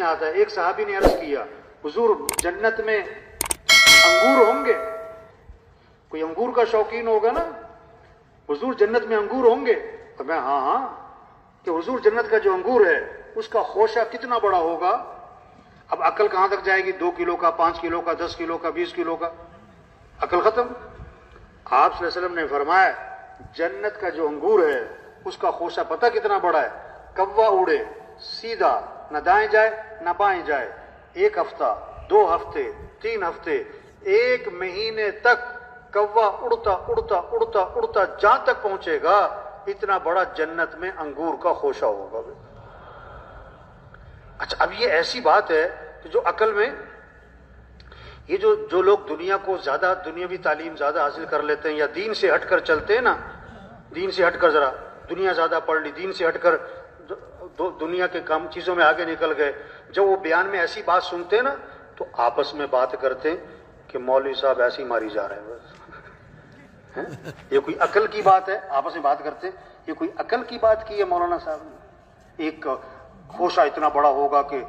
میں آتا ہے ایک صحابی نے عرض کیا حضور جنت میں انگور ہوں گے؟ کوئی انگور کا شوقین ہوگا نا، حضور جنت میں انگور ہوں گے؟ تو میں ہاں کہ حضور جنت کا جو انگور ہے اس کا خوشہ کتنا بڑا ہوگا؟ اب عقل کہاں تک جائے گی؟ 2 کلو کا، 5 کلو کا، 10 کلو کا، 20 کلو کا، عقل ختم۔ آپ صلی اللہ علیہ وسلم نے فرمایا جنت کا جو انگور ہے اس کا خوشہ پتہ کتنا بڑا ہے؟ کوا اڑے سیدھا، نہ دائیں جائے نہ بائیں جائے، 1 ہفتہ، 2 ہفتے، 3 ہفتے، 1 مہینے تک کوا اڑتا اڑتا اڑتا اڑتا جہاں تک پہنچے گا اتنا بڑا جنت میں انگور کا خوشہ ہوگا۔ اچھا اب یہ ایسی بات ہے کہ جو عقل میں، یہ جو لوگ دنیا کو زیادہ دنیاوی تعلیم زیادہ حاصل کر لیتے ہیں یا دین سے ہٹ کر چلتے ہیں نا، دین سے ہٹ کر ذرا دنیا زیادہ پڑھ لی، دین سے ہٹ کر دنیا کے کام چیزوں میں آگے نکل گئے، جب وہ بیان میں ایسی بات سنتے ہیں نا تو آپس میں بات کرتے ہیں کہ مولوی صاحب ایسے ہی ماری جا رہے ہیں بس۔ یہ کوئی عقل کی بات ہے؟ آپس میں بات کرتے ہیں یہ کوئی عقل کی بات کی ہے مولانا صاحب نے؟ ایک خوشہ اتنا بڑا ہوگا کہ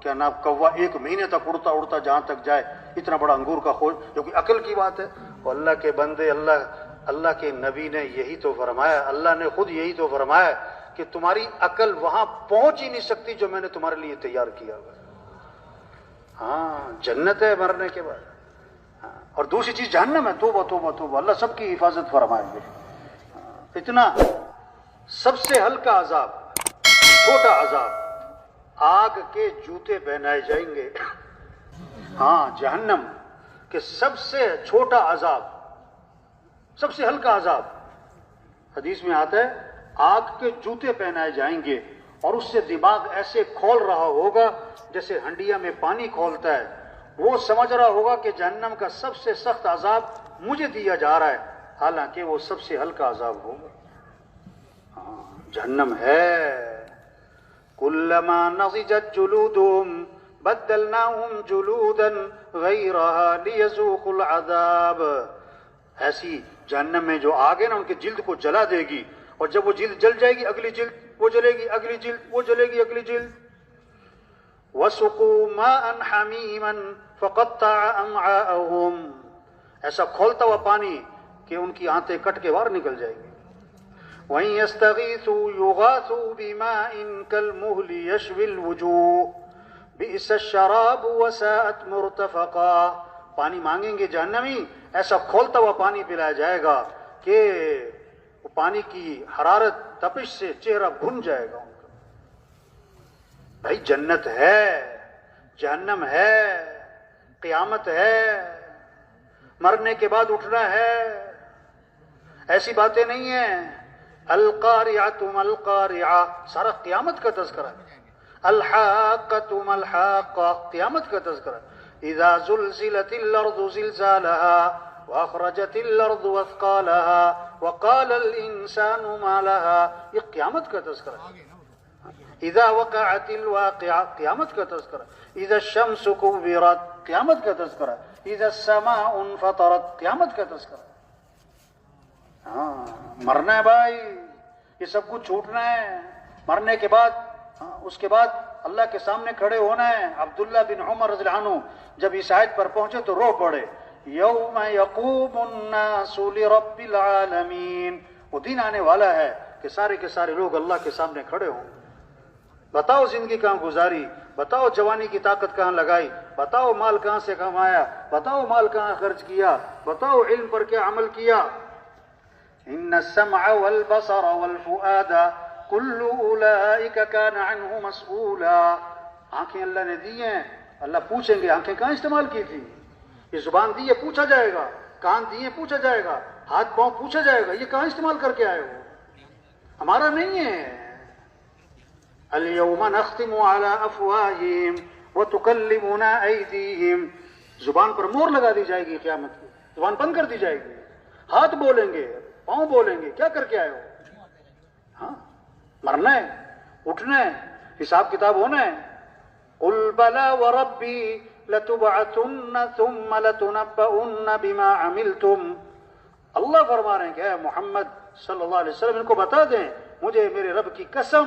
کیا نام کوا 1 مہینے تک اڑتا اڑتا جہاں تک جائے اتنا بڑا انگور کا خوش، جو کوئی عقل کی بات ہے؟ اور اللہ کے بندے، اللہ کے نبی نے یہی تو فرمایا، اللہ نے خود یہی تو فرمایا کہ تمہاری عقل وہاں پہنچ ہی نہیں سکتی جو میں نے تمہارے لیے تیار کیا ہوا۔ ہاں جنت ہے مرنے کے بعد، اور دوسری چیز جہنم ہے۔ توبہ توبہ توبہ، اللہ سب کی حفاظت فرمائیں گے۔ اتنا سب سے ہلکا عذاب، چھوٹا عذاب، آگ کے جوتے پہنائے جائیں گے۔ ہاں جہنم کے سب سے چھوٹا عذاب، سب سے ہلکا عذاب، حدیث میں آتا ہے آگ کے جوتے پہنائے جائیں گے، اور اس سے دماغ ایسے کھول رہا ہوگا جیسے ہنڈیا میں پانی کھولتا ہے۔ وہ سمجھ رہا ہوگا کہ جہنم کا سب سے سخت عذاب مجھے دیا جا رہا ہے، حالانکہ وہ سب سے ہلکا عذاب ہوگا۔ ہاں جہنم ہے۔ کلما نضجت جلودهم بدلناهم جلودا غیرها لیذوقوا العذاب۔ ایسی جہنم میں جو آگ ہے نا ان کے جلد کو جلا دے گی، اور جب وہ جلد جل جائے گی اگلی جلد وہ جلے گی، اگلی جلد وہ جلے گی، اگلی جلد۔ وَسُقُوا مَاءً حَمِيمًا فَقَطَّعَ أَمْعَاءَهُمْ، ایسا کھولتا ہوا پانی کہ ان کی آنتیں کٹ کے باہر نکل جائیں گی۔ وَإِن يَسْتَغِيثُوا يُغَاثُوا بِمَاءٍ كَالْمُهْلِ يَشْوِي الْوُجُوهَ بِئْسَ الشَّرَابُ وَسَاءَتْ مُرْتَفَقًا، پانی مانگیں گے جہنمی، ایسا کھولتا ہوا پانی پلایا جائے گا کہ وہ پانی کی حرارت تپش سے چہرہ بھن جائے گا ان کا۔ بھائی جنت ہے، جہنم ہے، قیامت ہے، مرنے کے بعد اٹھنا ہے، ایسی باتیں نہیں ہیں۔ القارعۃ ما القارعہ، سارا قیامت کا تذکرہ ہے۔ الحاقۃ ما الحاقہ، قیامت کا تذکرہ۔ اذا زلزلت الارض زلزالها واخرجت الارض اثقالها وقال الانسان ما لها، یہ قیامت کا تذکرہ ہے۔ اذا وقعت الواقعہ، قیامت کا تذکرہ۔ اذا الشمس كورت، قیامت کا تذکرہ۔ اذا السماء انفطرت، قیامت کا تذکرہ۔ ہاں مرنا ہے بھائی، یہ سب کچھ چھوٹنا ہے مرنے کے بعد۔ اس کے بعد اللہ کے سامنے کھڑے ہونا ہے۔ عبداللہ بن عمر رضی اللہ عنہ جب اس آیت پر پہنچے تو رو پڑے، یوم یقوم الناس لرب العالمین، وہ دن آنے والا ہے کہ سارے کے سارے لوگ اللہ کے سامنے کھڑے ہوں۔ بتاؤ زندگی کہاں گزاری، بتاؤ جوانی کی طاقت کہاں لگائی، بتاؤ مال کہاں سے کمایا، بتاؤ مال کہاں خرچ کیا، بتاؤ علم پر کیا عمل کیا۔ ان السمع والبصر والفؤاد کل اولئک کان عنہ مسئولا، آنکھیں اللہ نے دی ہیں، اللہ پوچھیں گے آنکھیں کہاں استعمال کی تھی، یہ زبان دی ہے پوچھا جائے گا، کان دیے پوچھا جائے گا، ہاتھ پاؤں پوچھا جائے گا، یہ کہاں استعمال کر کے آئے ہو، ہمارا نہیں ہے۔ اليوم نختم على افواہہم وتکلمنا ایدیہم، زبان پر مور لگا دی جائے گی قیامت کی، زبان بند کر دی جائے گی، ہاتھ بولیں گے، پاؤں بولیں گے، کیا کر کے آئے ہو؟ ہاں مرنا ہے، اٹھنا ہے، حساب کتاب ہونا ہے۔ قل بلا وربی لتبعثن ثم لتنبؤن بما عملتم، اللہ فرما رہے ہیں کہ اے محمد صلی اللہ علیہ وسلم ان کو بتا دیں، مجھے میرے رب کی قسم